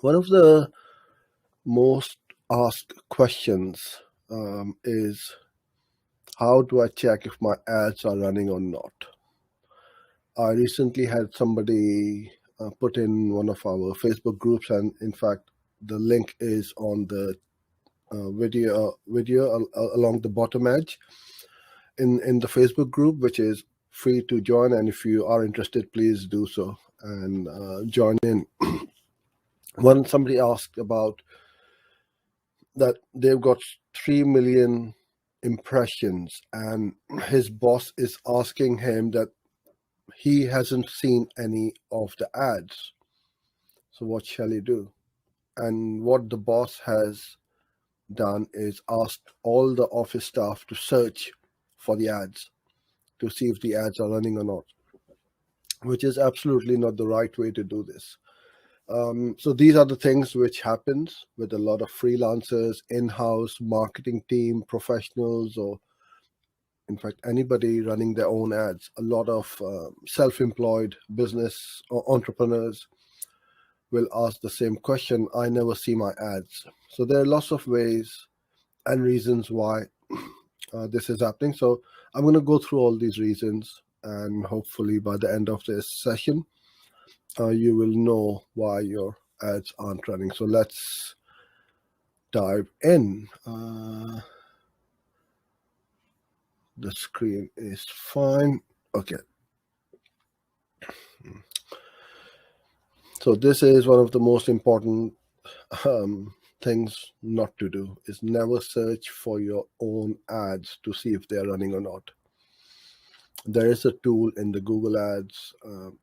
One of the most asked questions is, how do I check if my ads are running or not? I recently had somebody put in one of our Facebook groups, and in fact, the link is on the video along the bottom edge in the Facebook group, which is free to join. And if you are interested, please do so and join in. When somebody asked about that, they've got 3 million impressions, and his boss is asking him that he hasn't seen any of the ads. So what shall he do? And what the boss has done is asked all the office staff to search for the ads to see if the ads are running or not, which is absolutely not the right way to do this. So these are the things which happens with a lot of freelancers, in-house marketing team professionals, or in fact anybody running their own ads. A lot of self-employed business or entrepreneurs will ask the same question: I never see my ads. So there are lots of ways and reasons why this is happening. So I'm going to go through all these reasons, and hopefully by the end of this session you will know why your ads aren't running. So let's dive in. The screen is fine. Okay. So this is one of the most important things not to do, is never search for your own ads to see if they're running or not. There is a tool in the Google Ads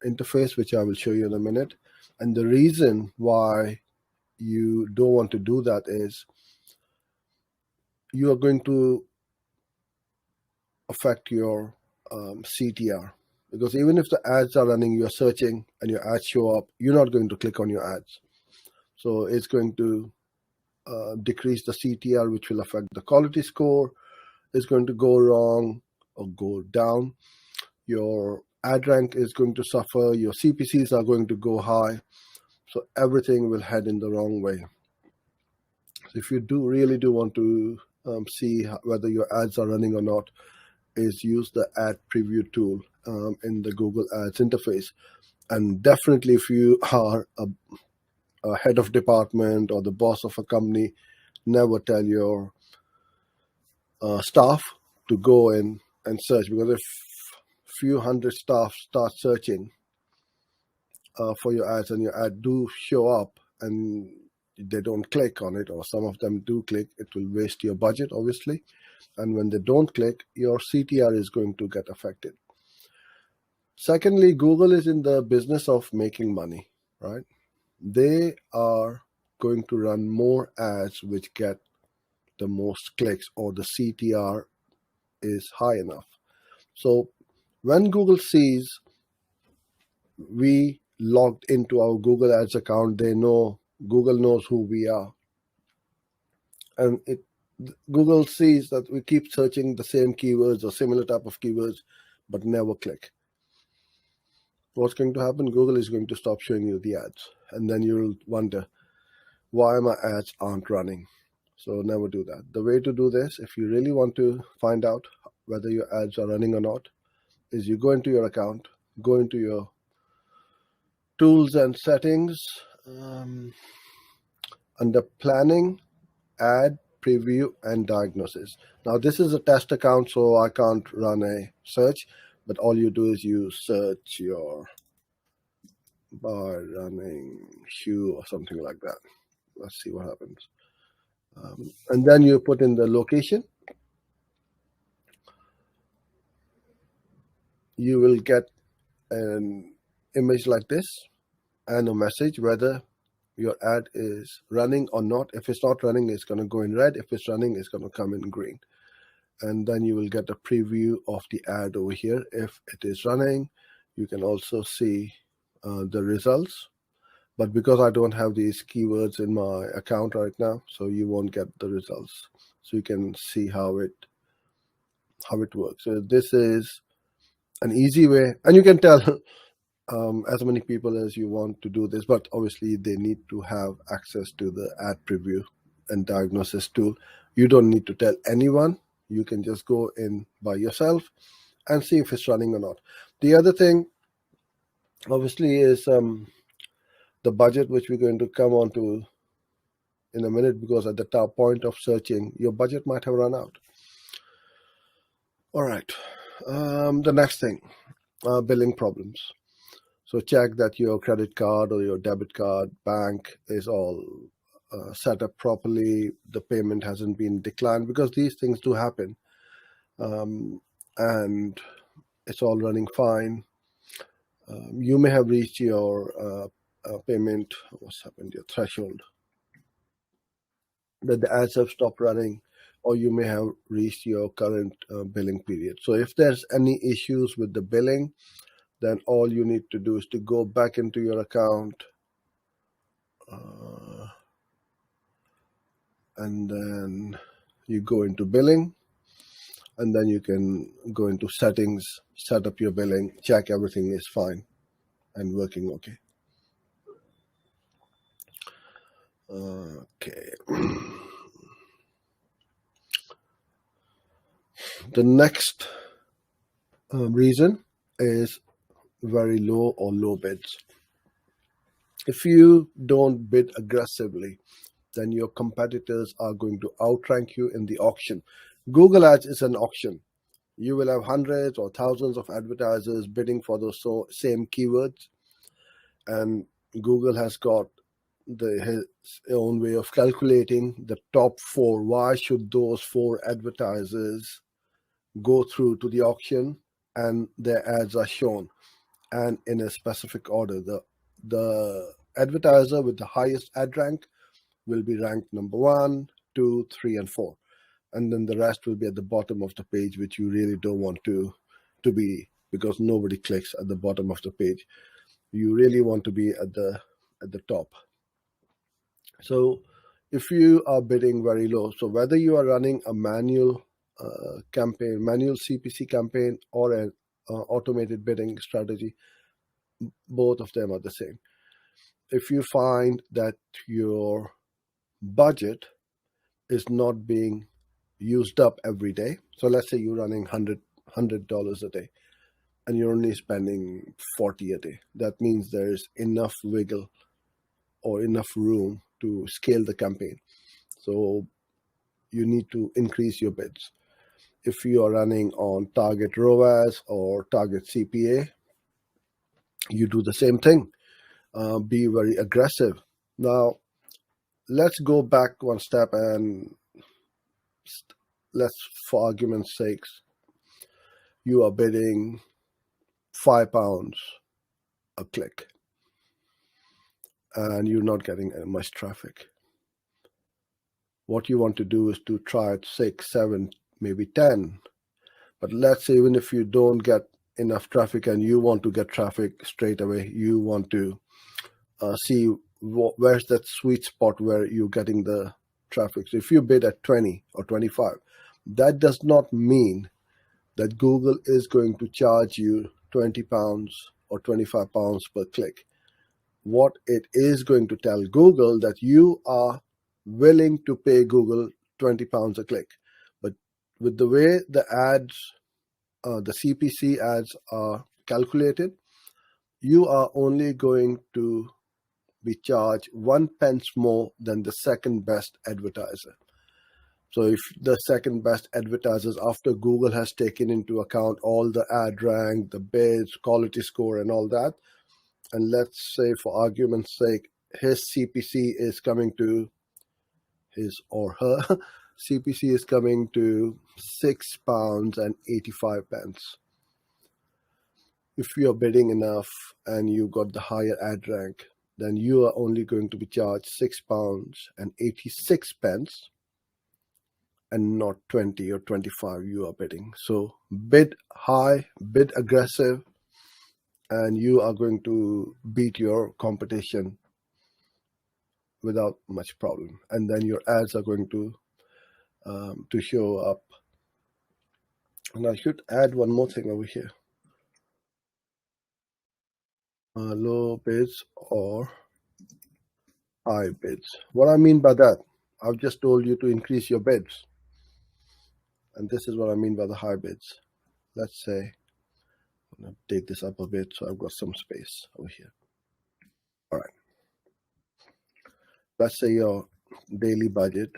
interface, which I will show you in a minute. And the reason why you don't want to do that is you are going to affect your CTR. Because even if the ads are running, you're searching and your ads show up, you're not going to click on your ads. So it's going to decrease the CTR, which will affect the quality score. It's going to go wrong or go down. Your ad rank is going to suffer. Your CPCs are going to go high. So everything will head in the wrong way. So if you really do want to see whether your ads are running or not, is use the ad preview tool in the Google Ads interface. And definitely if you are a head of department or the boss of a company, never tell your staff to go in and search, because if few hundred staff start searching for your ads and your ad do show up and they don't click on it, or some of them do click, it will waste your budget, obviously. And when they don't click, your CTR is going to get affected. Secondly, Google is in the business of making money, right? They are going to run more ads which get the most clicks, or the CTR is high enough. So when Google sees we logged into our Google Ads account, they know, Google knows who we are. And Google sees that we keep searching the same keywords or similar type of keywords, but never click. What's going to happen? Google is going to stop showing you the ads. And then you'll wonder, why my ads aren't running? So never do that. The way to do this, if you really want to find out whether your ads are running or not, is you go into your account, go into your tools and settings, under planning, ad, preview, and diagnosis. Now this is a test account, so I can't run a search, but all you do is you search your bar running shoe or something like that. Let's see what happens. And then you put in the location. You will get an image like this and a message whether your ad is running or not. If it's not running, it's going to go in red. If it's running, it's going to come in green. And then you will get a preview of the ad over here. If it is running, you can also see the results. But because I don't have these keywords in my account right now, so you won't get the results. So you can see how it works. So this is an easy way, and you can tell as many people as you want to do this, but obviously they need to have access to the ad preview and diagnosis tool. You don't need to tell anyone. You can just go in by yourself and see if it's running or not. The other thing, obviously, is the budget, which we're going to come on to in a minute, because at the top point of searching, your budget might have run out. All right. The next thing, billing problems. So check that your credit card or your debit card bank is all set up properly. The payment hasn't been declined, because these things do happen. And it's all running fine. You may have reached your payment, what's happened, your threshold, that the ads have stopped running, or you may have reached your current billing period. So if there's any issues with the billing, then all you need to do is to go back into your account, and then you go into billing, and then you can go into settings, set up your billing, check everything is fine and working okay. Okay. The next reason is very low or low bids. If you don't bid aggressively, then your competitors are going to outrank you in the auction. Google Ads is an auction. You will have hundreds or thousands of advertisers bidding for those same keywords, and Google has got his own way of calculating the top four. Why should those four advertisers go through to the auction and their ads are shown and in a specific order? The advertiser with the highest ad rank will be ranked number 1, 2, 3, and 4, and then the rest will be at the bottom of the page, which you really don't want to be, because nobody clicks at the bottom of the page. You really want to be at the top. So if you are bidding very low, so whether you are running a manual campaign, manual CPC campaign, or an automated bidding strategy, both of them are the same. If you find that your budget is not being used up every day, so let's say you're running $100 a day and you're only spending 40 a day, that means there's enough wiggle or enough room to scale the campaign. So you need to increase your bids. If you are running on target ROAS or target CPA, you do the same thing. Be very aggressive. Now, let's go back one step, and let's, for argument's sake, you are bidding £5 a click and you're not getting much traffic. What you want to do is to try at 6, 7, maybe 10. But let's say even if you don't get enough traffic and you want to get traffic straight away, you want to see where's that sweet spot where you're getting the traffic. So if you bid at 20 or 25, that does not mean that Google is going to charge you £20 or £25 per click. What it is going to tell Google that you are willing to pay Google £20 a click. But with the way the ads, the CPC ads are calculated, you are only going to be charged 1 pence more than the second best advertiser. So if the second best advertisers, after Google has taken into account all the ad rank, the bids, quality score, and all that, and let's say for argument's sake, his CPC is coming to, his or her CPC is coming to £6.85. If you're bidding enough and you got the higher ad rank, then you are only going to be charged £6.86 and not 20 or 25 you are bidding. So bid high, bid aggressive, and you are going to beat your competition without much problem. And then your ads are going to show up. And I should add one more thing over here. low bids or high bids. What I mean by that, I've just told you to increase your bids, and this is what I mean by the high bids. Let's say, I'm going to take this up a bit so I've got some space over here. All right. Let's say your daily budget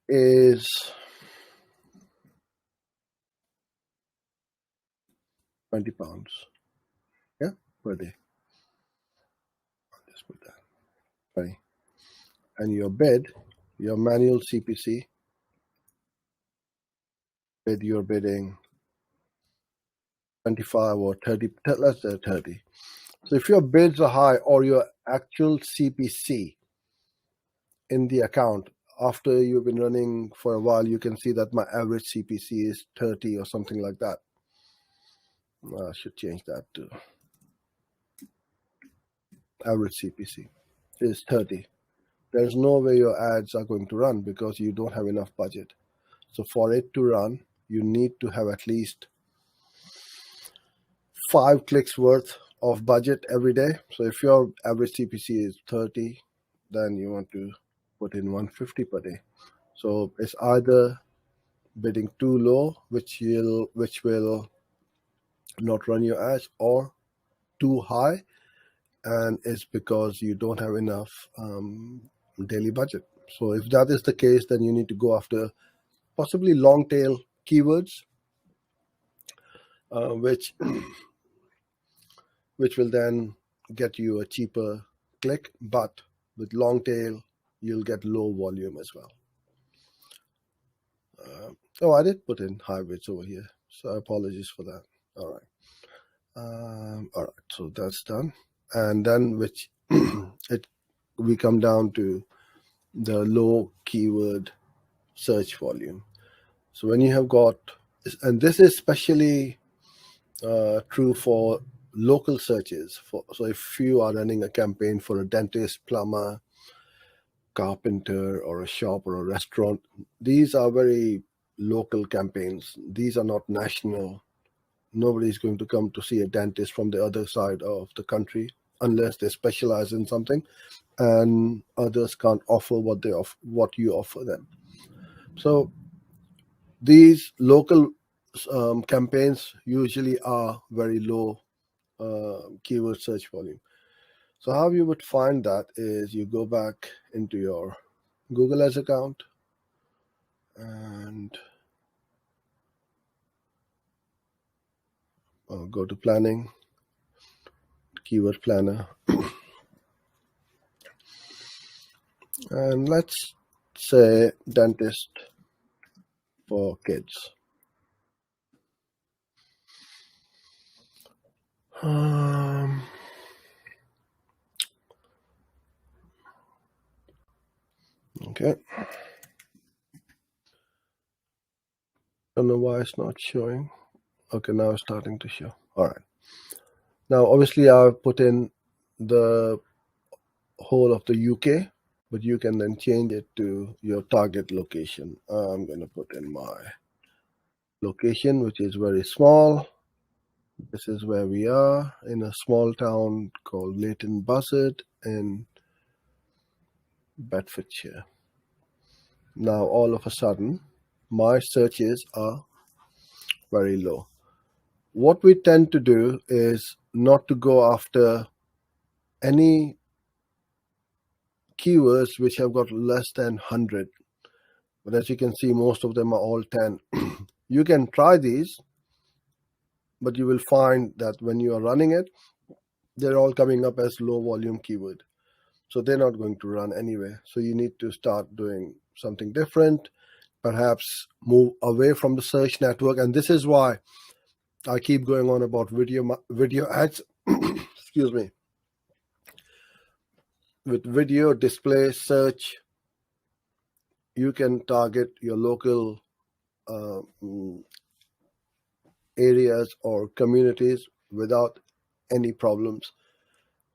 is £20, yeah, per day. I'll just put that 20. And your bid, your manual CPC bid, you're bidding 25 or 30. Let's say 30. So if your bids are high or your actual CPC in the account, after you've been running for a while, you can see that my average CPC is 30 or something like that. I should change that to average CPC is 30. There's no way your ads are going to run because you don't have enough budget. So for it to run, you need to have at least 5 clicks worth of budget every day. So if your average CPC is 30, then you want to put in 150 per day. So it's either bidding too low, which will not run your ads, or too high, and it's because you don't have enough daily budget. So if that is the case, then you need to go after possibly long tail keywords, which will then get you a cheaper click, but with long tail you'll get low volume as well. I did put in high bids over here, so apologies for that. All right, so that's done. And then we come down to the low keyword search volume. So when you have got, and this is especially true for local searches. So if you are running a campaign for a dentist, plumber, carpenter, or a shop or a restaurant, these are very local campaigns. These are not national. Nobody's going to come to see a dentist from the other side of the country unless they specialize in something and others can't offer what you offer them. So these local campaigns usually are very low keyword search volume. So how you would find that is you go back into your Google Ads account and go to planning, keyword planner, and let's say dentist for kids. Okay. Don't know why it's not showing. Okay, now it's starting to show. All right. Now, obviously, I've put in the whole of the UK, but you can then change it to your target location. I'm going to put in my location, which is very small. This is where we are in a small town called Leighton Buzzard in Bedfordshire. Now, all of a sudden, my searches are very low. What we tend to do is not to go after any keywords which have got less than 100. But as you can see, most of them are all 10. You can try these, but you will find that when you are running it, they're all coming up as low volume keyword. So they're not going to run anyway. So you need to start doing something different, perhaps move away from the search network. And this is why I keep going on about video ads. Excuse me. With video display search, you can target your local areas or communities without any problems,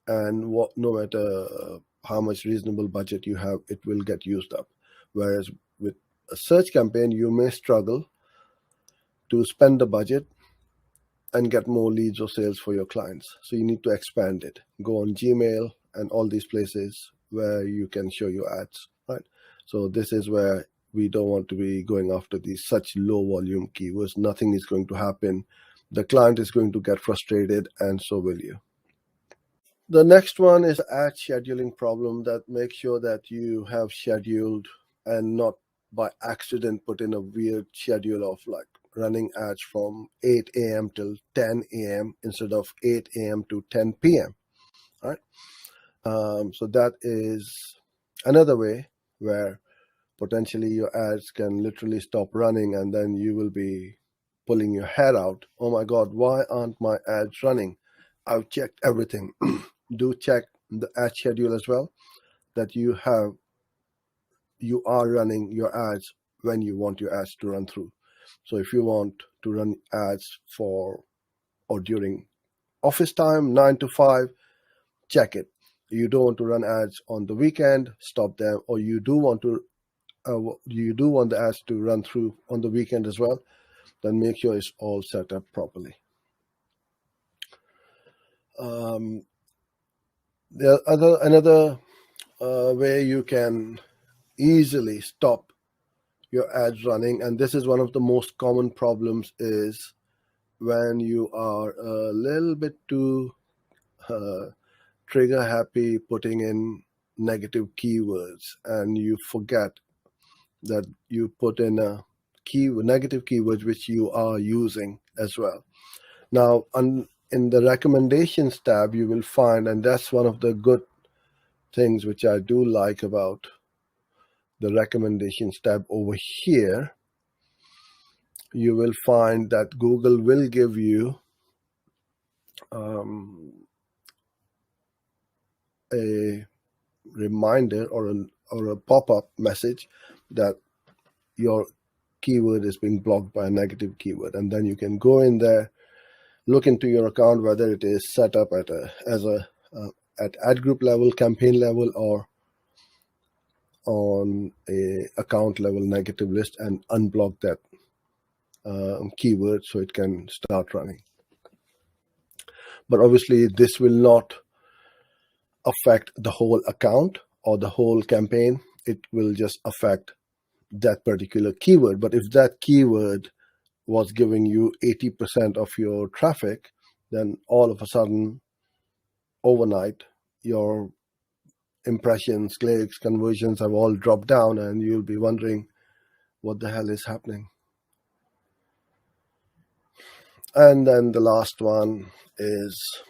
and no matter how much reasonable budget you have, it will get used up. Whereas with a search campaign, you may struggle to spend the budget and get more leads or sales for your clients. So you need to expand it. Go on Gmail and all these places where you can show your ads, right? So this is where we don't want to be going after these such low volume keywords. Nothing is going to happen. The client is going to get frustrated, and so will you. The next one is ad scheduling problem, that make sure that you have scheduled and not by accident put in a weird schedule of like running ads from 8 a.m. till 10 a.m. instead of 8 a.m. to 10 p.m. Right? So that is another way where potentially your ads can literally stop running, and then you will be pulling your head out. Oh my God, why aren't my ads running? I've checked everything. Do check the ad schedule as well, that you are running your ads when you want your ads to run through. So if you want to run ads for or during office time, 9 to 5, check it. You don't want to run ads on the weekend, stop them. Or you do want the ads to run through on the weekend as well, then make sure it's all set up properly. Another way you can easily stop your ads running, and this is one of the most common problems, is when you are a little bit too trigger happy putting in negative keywords, and you forget that you put in a negative keywords which you are using as well. Now, in the recommendations tab, you will find, and that's one of the good things which I do like about the recommendations tab over here, you will find that Google will give you a reminder or a pop-up message that your keyword is being blocked by a negative keyword, and then you can go in there, look into your account, whether it is set up at ad group level, campaign level, or on a account level negative list, and unblock that keyword so it can start running. But obviously this will not affect the whole account or the whole campaign. It will just affect that particular keyword. But if that keyword was giving you 80% of your traffic, then all of a sudden, overnight, your impressions, clicks, conversions have all dropped down, and you'll be wondering what the hell is happening. And then the last one is,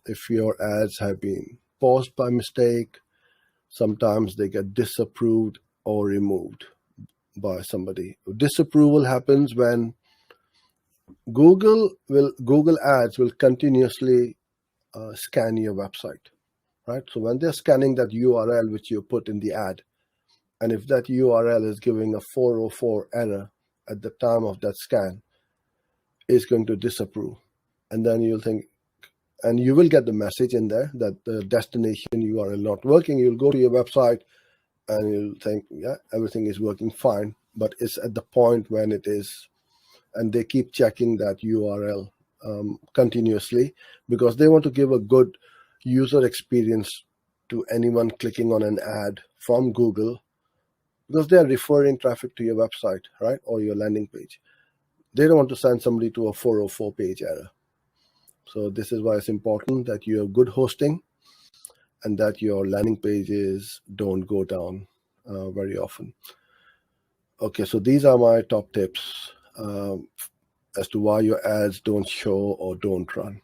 if your ads have been paused by mistake, sometimes they get disapproved or removed by somebody. Disapproval happens when Google Ads will continuously scan your website, right? So when they're scanning that URL which you put in the ad, and if that URL is giving a 404 error at the time of that scan, it's going to disapprove. And then you'll think, and you will get the message in there that the destination URL not working. You'll go to your website and you'll think, yeah, everything is working fine. But it's at the point when it is, and they keep checking that URL continuously, because they want to give a good user experience to anyone clicking on an ad from Google, because they are referring traffic to your website, right, or your landing page. They don't want to send somebody to a 404 page error. So this is why it's important that you have good hosting and that your landing pages don't go down very often. Okay, so these are my top tips as to why your ads don't show or don't run.